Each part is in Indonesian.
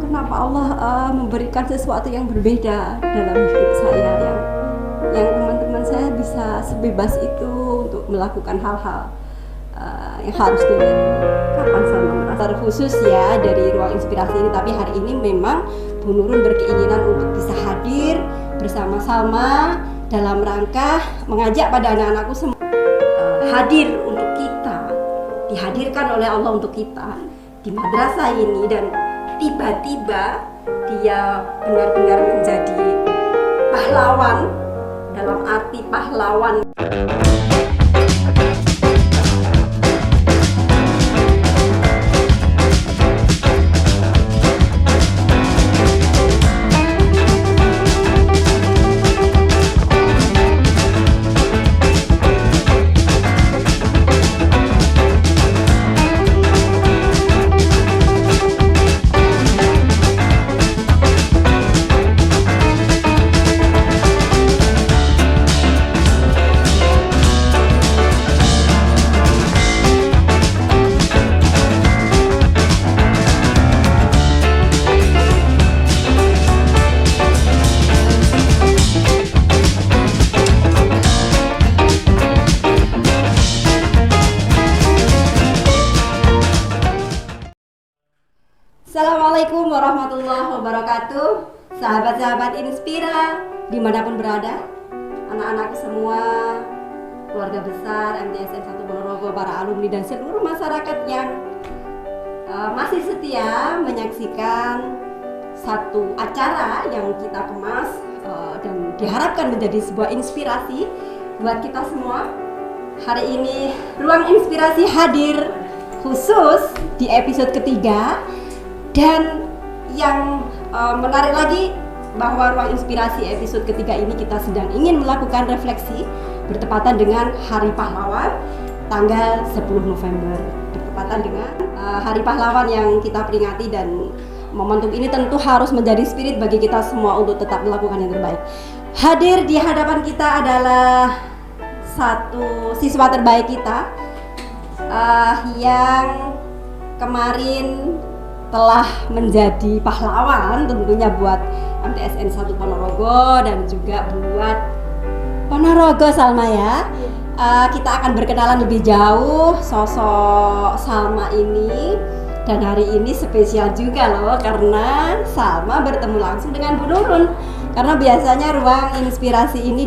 kenapa Allah memberikan sesuatu yang berbeda dalam hidup saya, yang teman-teman saya bisa sebebas itu untuk melakukan hal-hal yang harusnya dari kapan sama merasa khusus ya dari ruang inspirasi ini. Tapi hari ini memang Bu Nurun berkeinginan untuk bisa hadir bersama-sama dalam rangka mengajak pada anak-anakku semua hadir untuk kita, dihadirkan oleh Allah untuk kita di madrasah ini, dan tiba-tiba dia benar-benar menjadi pahlawan dalam arti pahlawan. Assalamualaikum warahmatullahi wabarakatuh. Sahabat-sahabat Inspira dimanapun berada, anak-anak semua, keluarga besar MTSN 1 Ponorogo, para alumni dan seluruh masyarakat yang masih setia menyaksikan satu acara yang kita kemas dan diharapkan menjadi sebuah inspirasi buat kita semua. Hari ini Ruang Inspirasi hadir khusus di episode ketiga. Dan yang menarik lagi bahwa Ruang Inspirasi episode ketiga ini kita sedang ingin melakukan refleksi bertepatan dengan Hari Pahlawan tanggal 10 November, bertepatan dengan Hari Pahlawan yang kita peringati, dan momentum ini tentu harus menjadi spirit bagi kita semua untuk tetap melakukan yang terbaik. Hadir di hadapan kita adalah satu siswa terbaik kita yang kemarin telah menjadi pahlawan tentunya buat MTSN 1 Ponorogo dan juga buat Ponorogo, Salma ya. Kita akan berkenalan lebih jauh sosok Salma ini, dan hari ini spesial juga loh karena Salma bertemu langsung dengan Bu Nurun, karena biasanya Ruang Inspirasi ini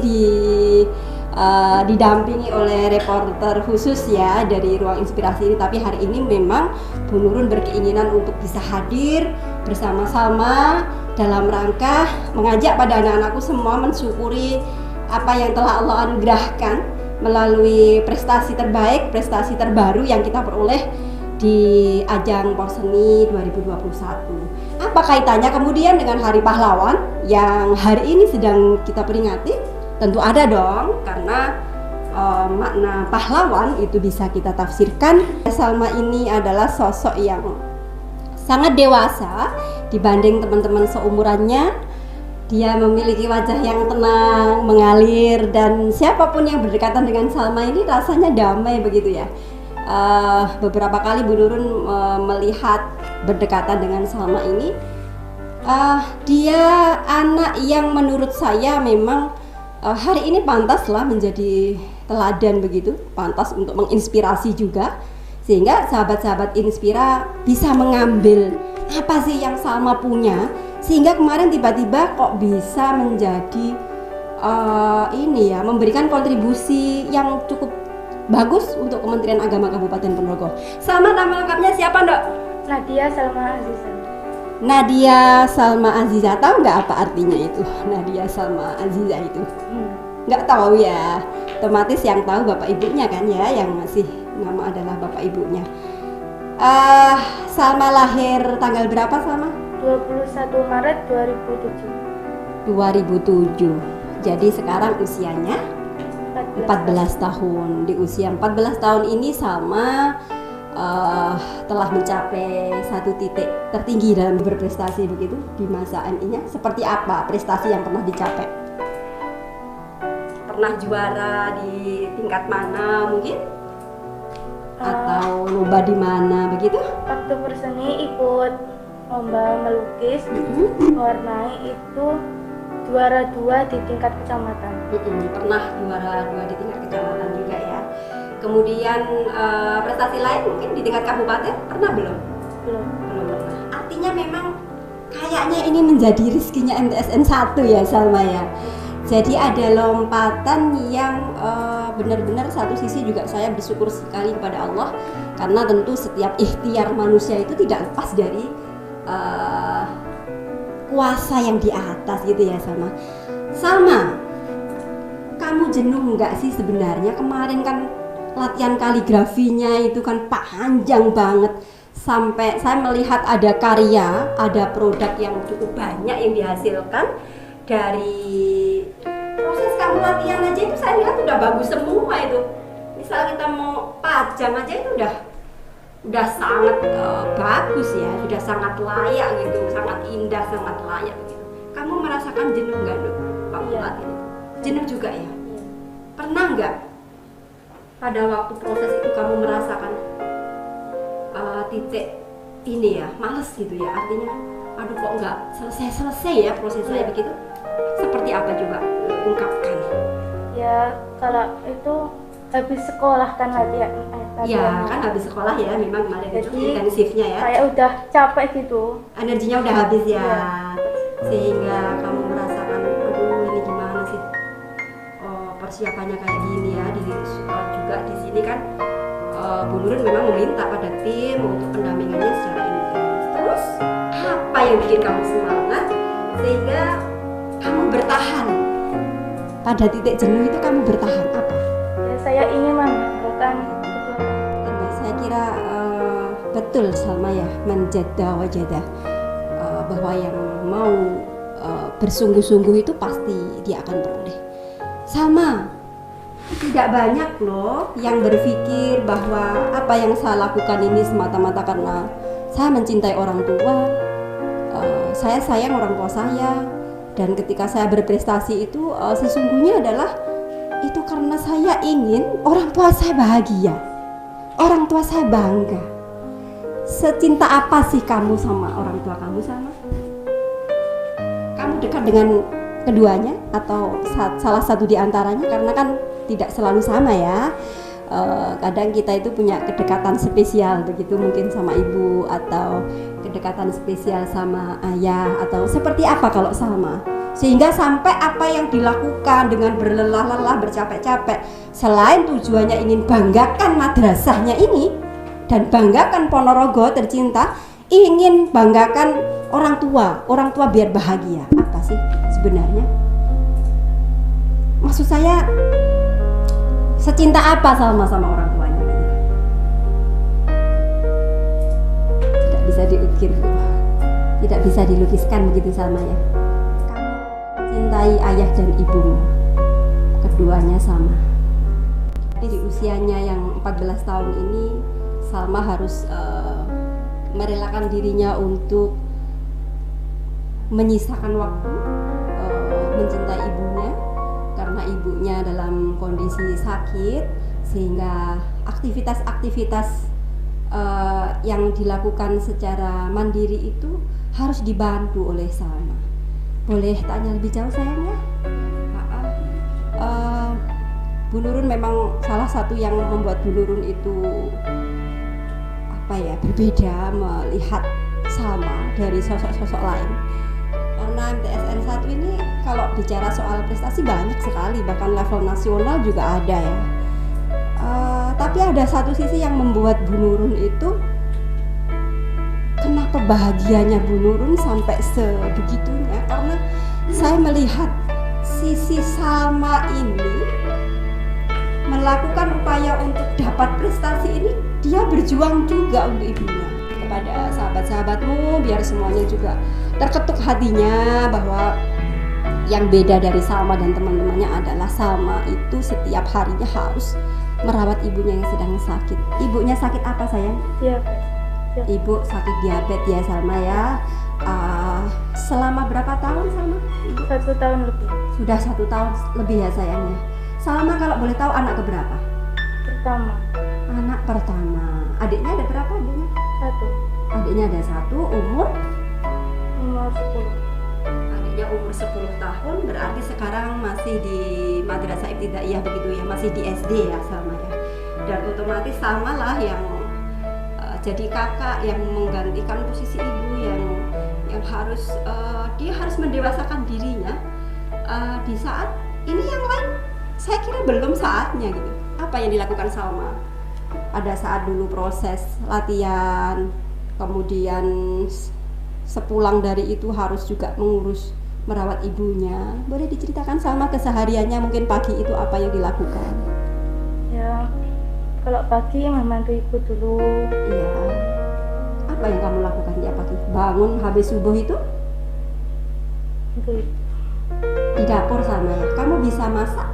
didampingi oleh reporter khusus ya dari Ruang Inspirasi ini, tapi hari ini memang Bu Nurun berkeinginan untuk bisa hadir bersama-sama dalam rangka mengajak pada anak-anakku semua mensyukuri apa yang telah Allah anugerahkan melalui prestasi terbaik, prestasi terbaru yang kita peroleh di ajang Porseni 2021. Apa kaitannya kemudian dengan Hari Pahlawan yang hari ini sedang kita peringati? Tentu ada dong, karena makna pahlawan itu bisa kita tafsirkan. Salma ini adalah sosok yang sangat dewasa dibanding teman-teman seumurannya. Dia memiliki wajah yang tenang, mengalir, dan siapapun yang berdekatan dengan Salma ini rasanya damai begitu ya. Beberapa kali Bu Nurun melihat berdekatan dengan Salma ini, dia anak yang menurut saya memang hari ini pantaslah menjadi teladan begitu, pantas untuk menginspirasi juga, sehingga sahabat-sahabat Inspira bisa mengambil apa sih yang Salma punya, sehingga kemarin tiba-tiba kok bisa menjadi ini ya, memberikan kontribusi yang cukup bagus untuk Kementerian Agama Kabupaten Ponorogo. Salma, nama lengkapnya siapa, Dok? Nadia Salma Aziza. Nadia Salma Aziza, tahu nggak apa artinya itu? Nadia Salma Aziza itu nggak tahu ya, otomatis yang tahu bapak ibunya kan ya, yang masih nama adalah bapak ibunya. Salma lahir tanggal berapa, Salma? 21 Maret 2007. Jadi sekarang usianya 14 tahun. Di usia 14 tahun ini Salma telah mencapai satu titik tertinggi dalam berprestasi begitu di masa MI-nya. Seperti apa prestasi yang pernah dicapai? Pernah juara di tingkat mana mungkin? Atau lomba di mana begitu? Waktu Porseni ikut lomba melukis, mewarnai itu juara 2 di tingkat kecamatan. Pernah juara 2 di tingkat kecamatan juga ya. Kemudian prestasi lain mungkin di tingkat kabupaten pernah belum? Belum. Belum pernah. Artinya memang kayaknya ini menjadi rezekinya MTSN 1 ya Salma ya. Jadi ada lompatan yang benar-benar satu sisi juga saya bersyukur sekali kepada Allah, karena tentu setiap ikhtiar manusia itu tidak lepas dari kuasa yang di atas gitu ya Salma. Kamu jenuh nggak sih sebenarnya? Kemarin kan latihan kaligrafinya itu kan panjang banget, sampai saya melihat ada karya, ada produk yang cukup banyak yang dihasilkan dari proses kamu latihan aja. Itu saya lihat udah bagus semua itu. Misal kita mau pajang aja itu udah sangat bagus ya, sudah sangat layak gitu, sangat indah, sangat layak gitu. Kamu merasakan jenuh nggak dok waktu latihan? Jenuh juga ya? Pernah nggak pada waktu proses itu kamu merasakan titik ini ya, males gitu ya, artinya aduh kok nggak selesai ya proses saya begitu? Seperti apa coba ungkapkan? Ya kalau itu habis sekolah kan latihan. Ya kan habis sekolah ya, memang kemarin itu Jadi, intensifnya ya. Kayak udah capek gitu. Energinya udah habis ya, Iya. sehingga kamu merasakan aduh ini gimana sih? Oh, persiapannya kayak gini ya. Juga di sini kan Bu Nurun memang meminta pada tim untuk pendampingannya secara intens. Terus apa yang bikin kamu semangat sehingga kamu bertahan? Pada titik jenuh itu kamu bertahan apa? Ya saya ingin menemukan tujuan. Saya kira betul Salma ya, manjada wajada, bahwa yang mau bersungguh-sungguh itu pasti dia akan beroleh. Sama, tidak banyak loh yang berpikir bahwa apa yang saya lakukan ini semata-mata karena saya mencintai orang tua, saya sayang orang tua saya, dan ketika saya berprestasi itu sesungguhnya adalah itu karena saya ingin orang tua saya bahagia, orang tua saya bangga. Secinta apa sih kamu sama orang tua kamu Salma? Kamu dekat dengan keduanya atau salah satu di antaranya? Karena kan tidak selalu sama ya. Kadang kita itu punya kedekatan spesial begitu, mungkin sama ibu, atau kedekatan spesial sama ayah, atau seperti apa kalau Salma? Sehingga sampai apa yang dilakukan dengan berlelah-lelah, bercapek-capek, selain tujuannya ingin banggakan madrasahnya ini dan banggakan Ponorogo tercinta, ingin banggakan orang tua biar bahagia. Apa sih sebenarnya? Maksud saya, secinta apa sama orang tuanya? Tidak bisa diukir, tidak bisa dilukiskan begitu Salma ya. Cintai ayah dan ibumu, keduanya sama. Di usianya yang 14 tahun ini, Salma harus merelakan dirinya untuk menyisakan waktu mencintai ibunya, karena ibunya dalam kondisi sakit, sehingga aktivitas-aktivitas yang dilakukan secara mandiri itu harus dibantu oleh Salma. Boleh tanya lebih jauh sayang ya? Bu Nurun memang salah satu yang membuat Bu Nurun itu berbeda melihat Salma dari sosok-sosok lain. Karena MTSN 1 ini kalau bicara soal prestasi banyak sekali, bahkan level nasional juga ada ya. Tapi ada satu sisi yang membuat Bu Nurun itu, kenapa bahagianya Bu Nurun sampai sebegitunya, karena saya melihat sisi Salma ini melakukan upaya untuk dapat prestasi ini, dia berjuang juga untuk ibunya. Kepada sahabat-sahabatmu, biar semuanya juga terketuk hatinya bahwa yang beda dari Salma dan teman-temannya adalah Salma itu setiap harinya harus merawat ibunya yang sedang sakit. Ibunya sakit apa sayang? Diabetes. Ibu sakit diabetes ya Salma ya. Selama berapa tahun Salma? 1 tahun lebih. Sudah 1 tahun lebih ya sayangnya. Salma kalau boleh tahu anak keberapa? Pertama. Anak pertama. Adiknya ada berapa adiknya? 1. Adiknya ada 1, umur umur 10. Adiknya umur 10 tahun, berarti sekarang masih di Madrasah Ibtidaiyah begitu ya, masih di SD ya Salma ya. Dan otomatis Salma lah yang jadi kakak yang menggantikan posisi ibu yang harus dia harus mendewasakan dirinya di saat ini yang lain saya kira belum saatnya gitu. Apa yang dilakukan Salma pada saat dulu proses latihan, kemudian sepulang dari itu harus juga mengurus merawat ibunya. Boleh diceritakan Salma kesehariannya mungkin pagi itu apa yang dilakukan? Ya, kalau pagi membantu ibu dulu. Iya. Apa yang kamu lakukan tiap pagi? Bangun habis subuh itu Itu ibu. di dapur sama ya. Kamu bisa masak?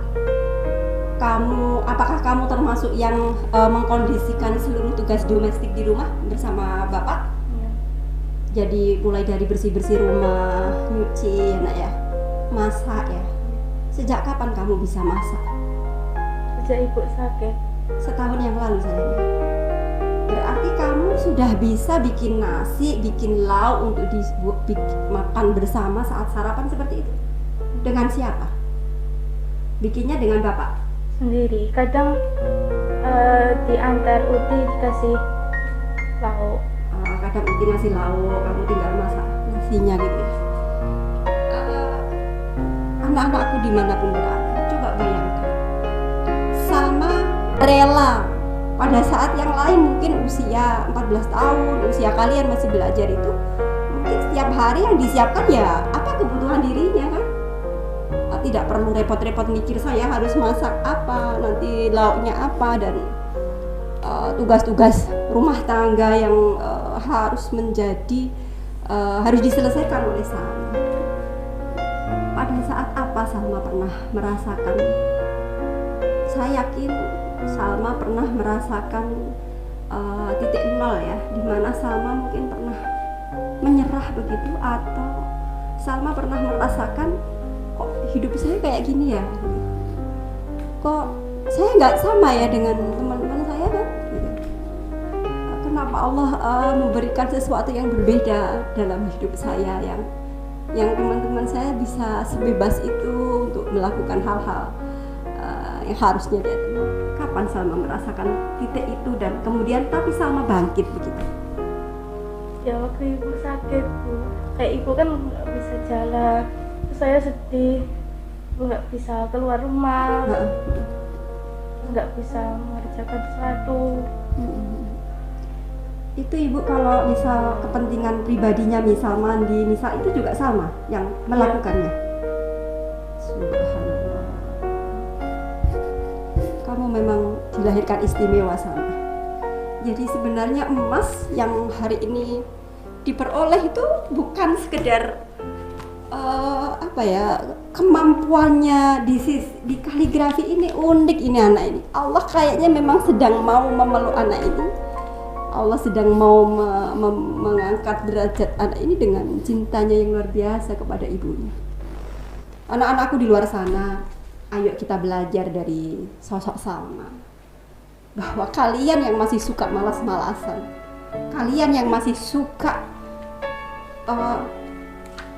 Apakah kamu termasuk yang mengkondisikan seluruh tugas domestik di rumah bersama bapak? Ya. Jadi mulai dari bersih-bersih rumah, nyuci, nak ya, masak ya. Sejak kapan kamu bisa masak? Sejak ibu sakit. Setahun yang lalu sayangnya. Berarti kamu sudah bisa bikin nasi, bikin lauk untuk makan bersama saat sarapan seperti itu? Dengan siapa? Bikinnya dengan bapak? Sendiri. Kadang diantar Uti dikasih lauk. Kadang bikin nasi lauk, kamu tinggal masak nasinya gitu ya. Anak-anakku dimanapun berada, coba bayangkan Salma rela pada saat yang lain mungkin usia 14 tahun, usia kalian masih belajar itu mungkin setiap hari yang disiapkan ya apa kebutuhan dirinya kan. Tidak perlu repot-repot mikir saya harus masak apa, nanti lauknya apa, dan tugas-tugas rumah tangga yang harus diselesaikan oleh Salma. Pada saat apa Salma pernah merasakan? Saya yakin Salma pernah merasakan titik nol ya, dimana Salma mungkin pernah menyerah begitu, atau Salma pernah merasakan kok hidup saya kayak gini ya, kok saya nggak sama ya dengan teman-teman saya kan gitu. Kenapa Allah memberikan sesuatu yang berbeda dalam hidup saya, yang teman-teman saya bisa sebebas itu untuk melakukan hal-hal yang harusnya dia tahu. Kapan Salma merasakan titik itu dan kemudian tapi Salma bangkit begitu? Ya waktu ibu sakit Bu, kayak ibu kan nggak bisa jalan, terus saya sedih, ibu nggak bisa keluar rumah, nggak bisa mengerjakan sesuatu. Itu ibu kalau misal kepentingan pribadinya, misal mandi, misal itu juga sama yang melakukannya. Subhanallah. Kamu memang dilahirkan istimewa Salma. Jadi sebenarnya emas yang hari ini diperoleh itu bukan sekedar kemampuannya di kaligrafi ini unik ini anak ini. Allah kayaknya memang sedang mau memeluk anak ini. Allah sedang mau mengangkat derajat anak ini dengan cintanya yang luar biasa kepada ibunya. Anak-anakku di luar sana, ayo kita belajar dari sosok Salma. Bahwa kalian yang masih suka malas-malasan, kalian yang masih suka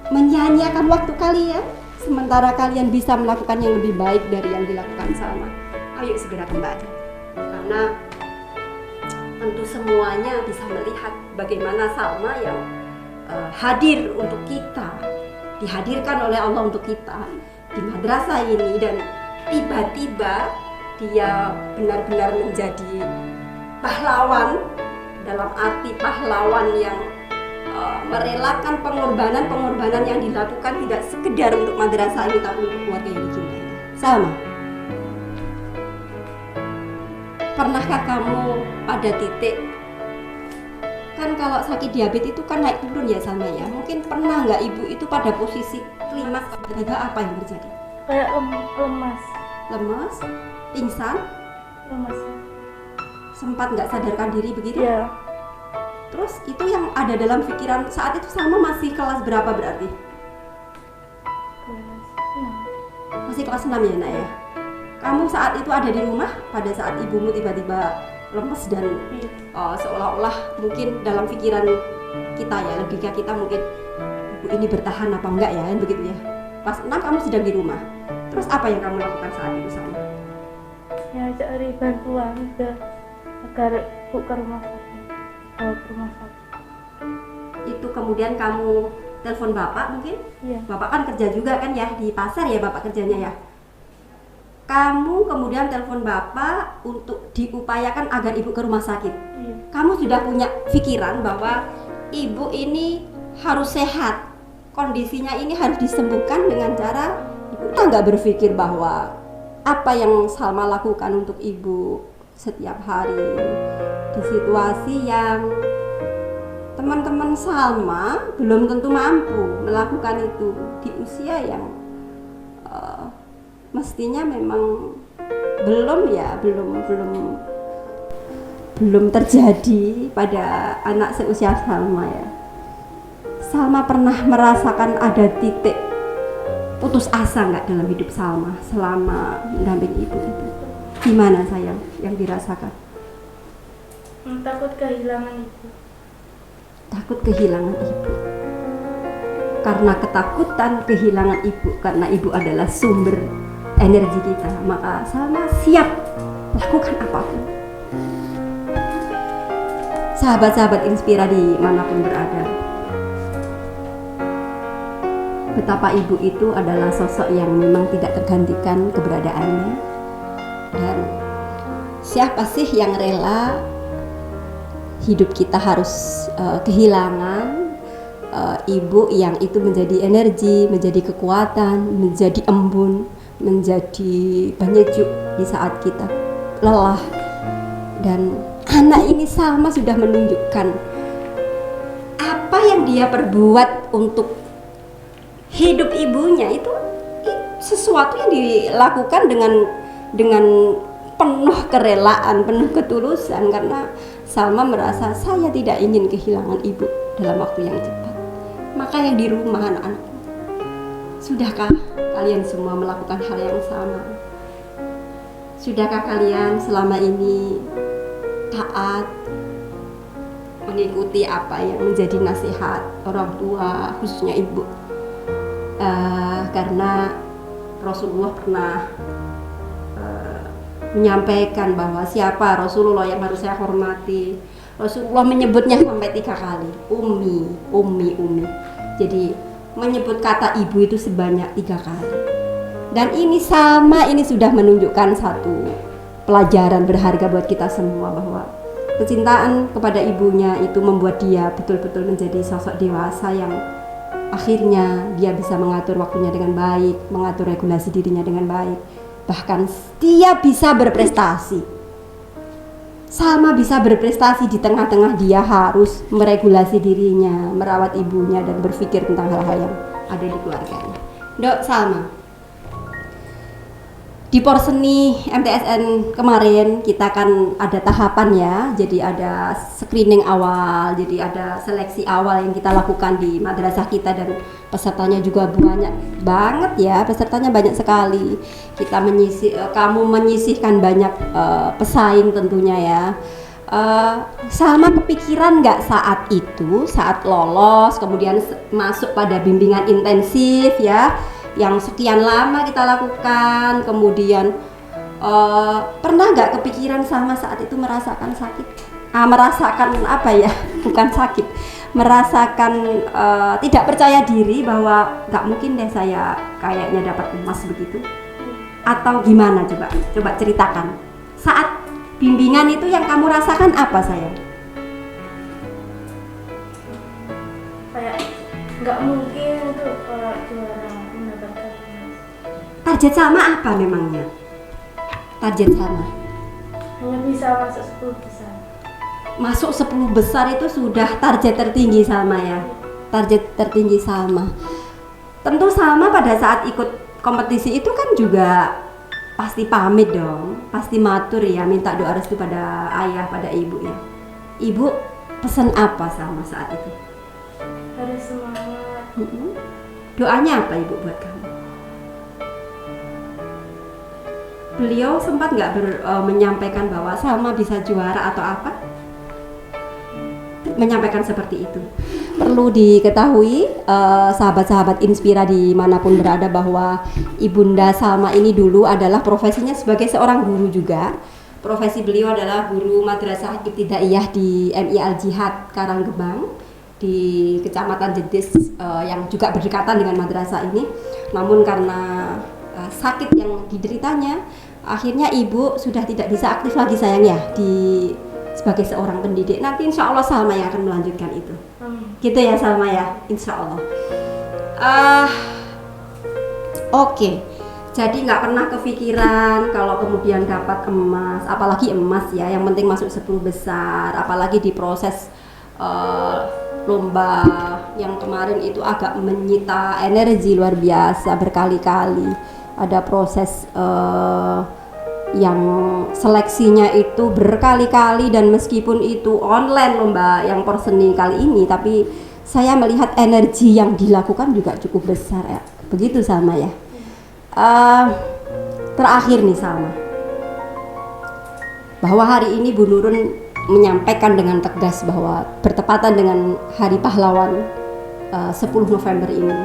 menyanyiakan waktu kalian, sementara kalian bisa melakukan yang lebih baik dari yang dilakukan Salma, ayo segera kembali. Karena tentu semuanya bisa melihat bagaimana Salma yang hadir untuk kita, dihadirkan oleh Allah untuk kita di madrasah ini, dan tiba-tiba dia benar-benar menjadi pahlawan, dalam arti pahlawan yang merelakan pengorbanan yang dilakukan tidak sekedar untuk madrasah ini tapi untuk keluarga yang dicintainya. Salma, pernahkah kamu pada titik, kan kalau sakit diabetes itu kan naik turun ya Salma ya, mungkin pernah nggak ibu itu pada posisi klimaks tiba-tiba apa yang terjadi? Kayak lemas, pingsan, lemas. sempat nggak sadarkan diri begitu? Ya. Terus itu yang ada dalam pikiran saat itu Salma masih kelas berapa berarti? Masih kelas 6 ya nak ya? Kamu saat itu ada di rumah pada saat ibumu tiba-tiba lemes dan seolah-olah mungkin dalam pikiran kita ya, logika kita mungkin ibu ibu ini bertahan apa enggak ya, kan begitu ya. Pas 6 kamu sedang di rumah. Terus apa yang kamu lakukan saat itu Salma? Ya cari bantuan agar ibu ke rumah sakit, bawa ke rumah sakit. Itu kemudian kamu telepon bapak mungkin? Iya. Bapak kan kerja juga kan ya, di pasar ya bapak kerjanya ya. Kamu kemudian telepon bapak untuk diupayakan agar ibu ke rumah sakit. Iya. Kamu sudah punya pikiran bahwa ibu ini harus sehat, kondisinya ini harus disembuhkan dengan cara ibu nggak berpikir bahwa apa yang Salma lakukan untuk ibu setiap hari di situasi yang teman-teman Salma belum tentu mampu melakukan itu di usia yang mestinya memang belum terjadi pada anak seusia Salma ya. Salma pernah merasakan ada titik putus asa nggak dalam hidup Salma selama mendampingi ibu itu? Gimana sayang yang dirasakan? Takut kehilangan ibu. Takut kehilangan ibu. Karena ketakutan kehilangan ibu, karena ibu adalah sumber energi kita, maka Salma siap lakukan apapun. Sahabat-sahabat Inspira dimanapun berada, betapa ibu itu adalah sosok yang memang tidak tergantikan keberadaannya. Dan siapa sih yang rela hidup kita harus kehilangan ibu yang itu menjadi energi, menjadi kekuatan, menjadi embun, menjadi penyejuk di saat kita lelah. Dan anak ini Salma sudah menunjukkan apa yang dia perbuat untuk hidup ibunya itu sesuatu yang dilakukan dengan penuh kerelaan, penuh ketulusan, karena Salma merasa saya tidak ingin kehilangan ibu dalam waktu yang cepat. Maka yang di rumah anak-anak, sudahkah kalian semua melakukan hal yang sama? Sudahkah kalian selama ini taat mengikuti apa yang menjadi nasihat orang tua, khususnya ibu? Karena Rasulullah pernah menyampaikan bahwa siapa Rasulullah yang harus saya hormati. Rasulullah menyebutnya sampai 3 kali, ummi. Jadi menyebut kata ibu itu sebanyak 3 kali. Dan ini Salma ini sudah menunjukkan satu pelajaran berharga buat kita semua, bahwa kecintaan kepada ibunya itu membuat dia betul-betul menjadi sosok dewasa yang akhirnya dia bisa mengatur waktunya dengan baik, mengatur regulasi dirinya dengan baik. Bahkan dia bisa berprestasi. Salma bisa berprestasi di tengah-tengah dia harus meregulasi dirinya, merawat ibunya, dan berpikir tentang hal-hal yang ada di keluarganya. Dok Salma, di Porseni MTSN kemarin kita kan ada tahapan ya, jadi ada screening awal, jadi ada seleksi awal yang kita lakukan di madrasah kita, dan pesertanya juga banyak banget ya, pesertanya banyak sekali. Kita kamu menyisihkan banyak pesaing tentunya ya. Salma kepikiran nggak saat itu, saat lolos kemudian masuk pada bimbingan intensif ya, yang sekian lama kita lakukan, kemudian pernah nggak kepikiran sama saat itu merasakan sakit? Merasakan apa ya? Bukan sakit, merasakan tidak percaya diri bahwa nggak mungkin deh saya kayaknya dapat emas begitu, atau gimana? Coba ceritakan. Saat bimbingan itu yang kamu rasakan apa sayang? Kayak nggak mungkin tuh kalau juara. Target Salma apa memangnya? Target Salma hanya bisa masuk 10 besar. Masuk 10 besar itu sudah target tertinggi Salma ya. Target tertinggi Salma. Tentu Salma pada saat ikut kompetisi itu kan juga pasti pamit dong, pasti matur ya, minta doa restu pada ayah, pada ibu ya. Ibu pesan apa Salma saat itu? Harus semangat. Doanya apa ibu buat kamu? Beliau sempat nggak menyampaikan bahwa Salma bisa juara atau apa? Menyampaikan seperti itu. perlu diketahui sahabat-sahabat Inspira dimanapun berada bahwa Ibunda Salma ini dulu adalah profesinya sebagai seorang guru juga. Profesi beliau adalah guru Madrasah Ibtidaiyah di MI Al Jihad Karanggebang di Kecamatan Jetis yang juga berdekatan dengan madrasah ini. Namun karena sakit yang dideritanya, akhirnya ibu sudah tidak bisa aktif lagi sayang ya sebagai seorang pendidik. Nanti insya Allah Salma yang akan melanjutkan itu. Gitu ya Salma ya, insya Allah. Oke. Jadi nggak pernah kepikiran kalau kemudian dapat emas, apalagi emas ya, yang penting masuk 10 besar, apalagi di proses lomba yang kemarin itu agak menyita energi luar biasa berkali-kali. Ada proses yang seleksinya itu berkali-kali dan meskipun itu online lomba yang porseni kali ini, tapi saya melihat energi yang dilakukan juga cukup besar ya. Begitu Salma ya. Terakhir nih Salma, bahwa hari ini Bu Nurun menyampaikan dengan tegas bahwa bertepatan dengan Hari Pahlawan 10 November ini,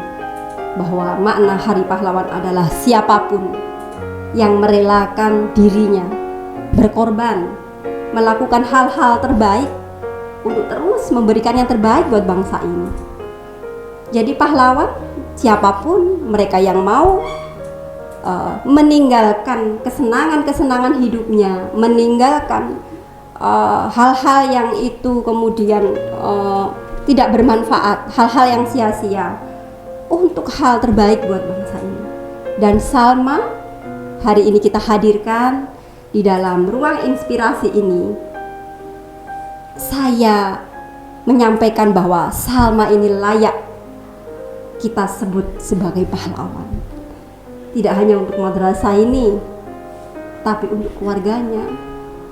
bahwa makna Hari Pahlawan adalah siapapun yang merelakan dirinya berkorban, melakukan hal-hal terbaik untuk terus memberikan yang terbaik buat bangsa ini. Jadi pahlawan siapapun mereka yang mau meninggalkan kesenangan-kesenangan hidupnya, meninggalkan hal-hal yang itu kemudian tidak bermanfaat, hal-hal yang sia-sia untuk hal terbaik buat bangsa ini. Dan Salma hari ini kita hadirkan di dalam ruang inspirasi ini. Saya menyampaikan bahwa Salma ini layak kita sebut sebagai pahlawan. Tidak hanya untuk madrasah ini, tapi untuk keluarganya,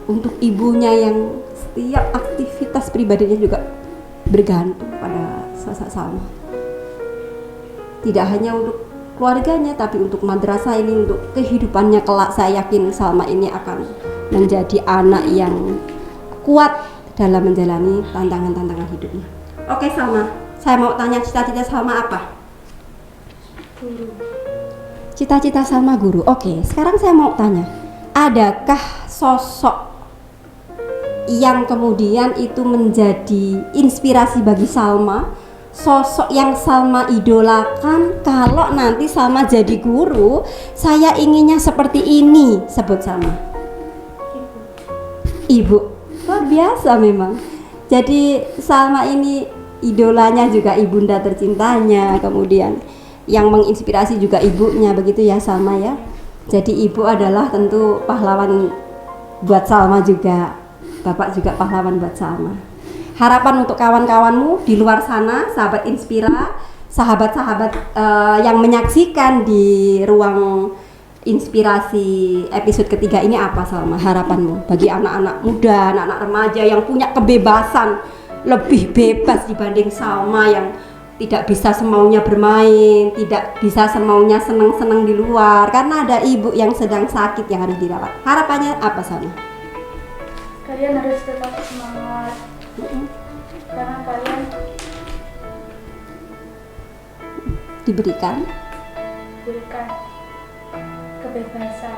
untuk ibunya yang setiap aktivitas pribadinya juga bergantung pada sosok Salma. Tidak hanya untuk keluarganya, tapi untuk madrasah ini, untuk kehidupannya kelak. Saya yakin Salma ini akan menjadi anak yang kuat dalam menjalani tantangan-tantangan hidupnya. Oke Salma, saya mau tanya cita-cita Salma apa? Guru. Cita-cita Salma guru. Oke, sekarang saya mau tanya, adakah sosok yang kemudian itu menjadi inspirasi bagi Salma, sosok yang Salma idolakan, kalau nanti Salma jadi guru, saya inginnya seperti ini, sebut Salma? Ibu. Luar biasa memang. Jadi Salma ini idolanya juga ibunda tercintanya, kemudian yang menginspirasi juga ibunya, begitu ya Salma ya. Jadi ibu adalah tentu pahlawan buat Salma juga, bapak juga pahlawan buat Salma. Harapan untuk kawan-kawanmu di luar sana, sahabat Inspira, sahabat-sahabat yang menyaksikan di ruang inspirasi episode ketiga ini apa Salma? Harapanmu bagi anak-anak muda, anak-anak remaja yang punya kebebasan, lebih bebas dibanding Salma yang tidak bisa semaunya bermain, tidak bisa semaunya senang-senang di luar karena ada ibu yang sedang sakit yang harus dirawat. Harapannya apa Salma? Kalian harus tetap semangat. Karena kalian diberikan kebebasan.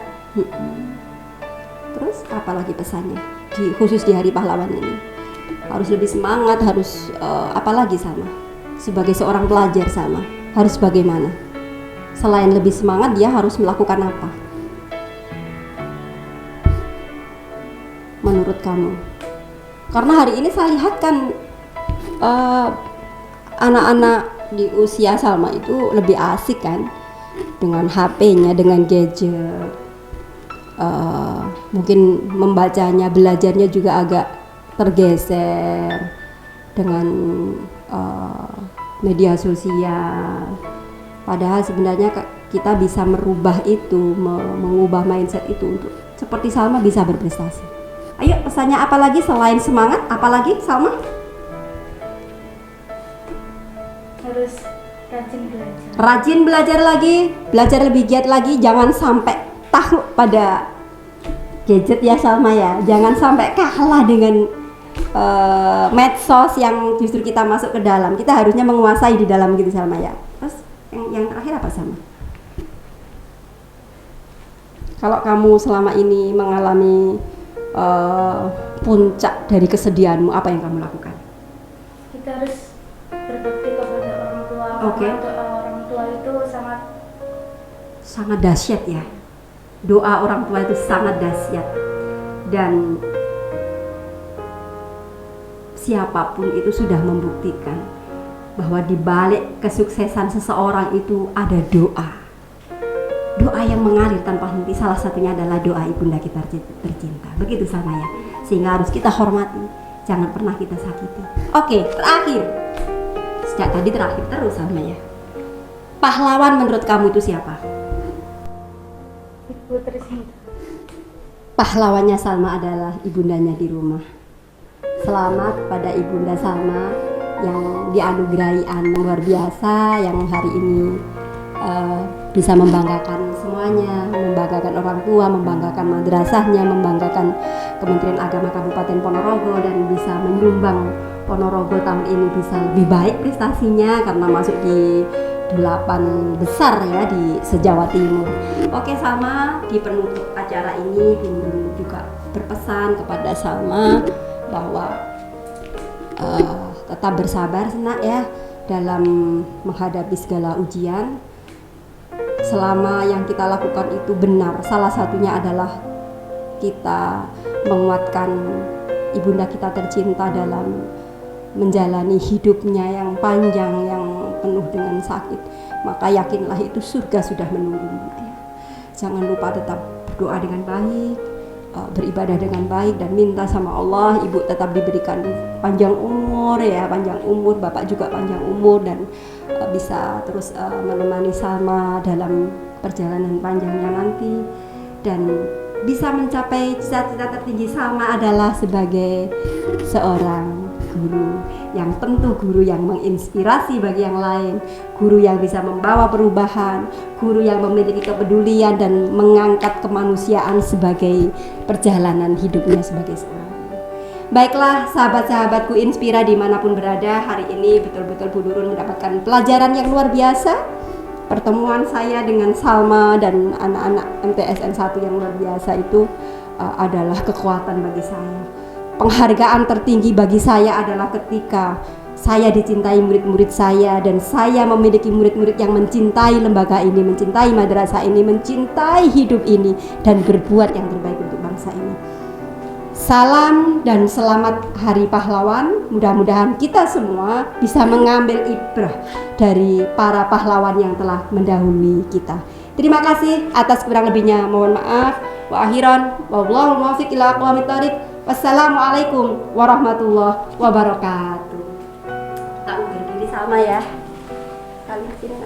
Terus apa lagi pesannya khusus di Hari Pahlawan ini? Harus lebih semangat, harus apa lagi Salma? Sebagai seorang pelajar Salma harus bagaimana? Selain lebih semangat, dia harus melakukan apa? Menurut kamu? Karena hari ini saya lihat kan anak-anak di usia Salma itu lebih asik kan dengan HP-nya, dengan gadget. Mungkin membacanya, belajarnya juga agak tergeser dengan media sosial. Padahal sebenarnya kita bisa merubah itu, mengubah mindset itu untuk seperti Salma bisa berprestasi. Ayo pesannya apa lagi selain semangat? Apa lagi Salma? Harus rajin belajar. Rajin belajar lagi, belajar lebih giat lagi, jangan sampai takluk pada gadget ya Salma ya. Jangan sampai kalah dengan medsos yang justru kita masuk ke dalam. Kita harusnya menguasai di dalam gitu Salma ya. Terus yang terakhir apa Salma? Kalau kamu selama ini mengalami puncak dari kesedihanmu, apa yang kamu lakukan? Kita harus berbakti kepada orang tua. Oke. Orang tua itu sangat dahsyat ya. Doa orang tua itu sangat dahsyat. Dan siapapun itu sudah membuktikan bahwa di balik kesuksesan seseorang itu ada doa. Doa yang mengalir tanpa henti, salah satunya adalah doa ibunda kita tercinta. Begitu sama ya. Sehingga harus kita hormati, jangan pernah kita sakiti. Oke, terakhir. Sejak tadi terakhir terus sama ya. Pahlawan menurut kamu itu siapa? ibu tercinta. Pahlawannya Salma adalah ibundanya di rumah. Selamat pada ibunda Salma yang dianugerahi anak luar biasa, yang hari ini bisa membanggakan semuanya, membanggakan orang tua, membanggakan madrasahnya, membanggakan Kementerian Agama Kabupaten Ponorogo, dan bisa menyumbang Ponorogo tahun ini bisa lebih baik prestasinya karena masuk di 8 besar ya di se-Jawa Timur. Oke Salma, di penutup acara ini Bun juga berpesan kepada Salma bahwa tetap bersabar nak ya dalam menghadapi segala ujian. Selama yang kita lakukan itu benar, salah satunya adalah kita menguatkan ibunda kita tercinta dalam menjalani hidupnya yang panjang, yang penuh dengan sakit, maka yakinlah itu surga sudah menunggu ya. Jangan lupa tetap berdoa dengan baik, beribadah dengan baik, dan minta sama Allah ibu tetap diberikan panjang umur ya, panjang umur, bapak juga panjang umur, dan bisa terus menemani Salma dalam perjalanan panjangnya nanti, dan bisa mencapai cita-cita tertinggi Salma adalah sebagai seorang guru, yang tentu guru yang menginspirasi bagi yang lain, guru yang bisa membawa perubahan, guru yang memiliki kepedulian dan mengangkat kemanusiaan sebagai perjalanan hidupnya sebagai seorang. Baiklah sahabat-sahabatku Inspira dimanapun berada, hari ini betul-betul Bu Nurul mendapatkan pelajaran yang luar biasa. Pertemuan saya dengan Salma dan anak-anak MTSN 1 yang luar biasa itu adalah kekuatan bagi saya. Penghargaan tertinggi bagi saya adalah ketika saya dicintai murid-murid saya, dan saya memiliki murid-murid yang mencintai lembaga ini, mencintai madrasah ini, mencintai hidup ini, dan berbuat yang terbaik untuk bangsa ini. Salam dan selamat Hari Pahlawan. Mudah-mudahan kita semua bisa mengambil ibrah dari para pahlawan yang telah mendahului kita. Terima kasih, atas kurang lebihnya mohon maaf. Wa akhiran wallahul muwaffiq ila aqwamit thoriq. Wassalamualaikum warahmatullahi wabarakatuh. Tak berdiri sama ya. Kali sini.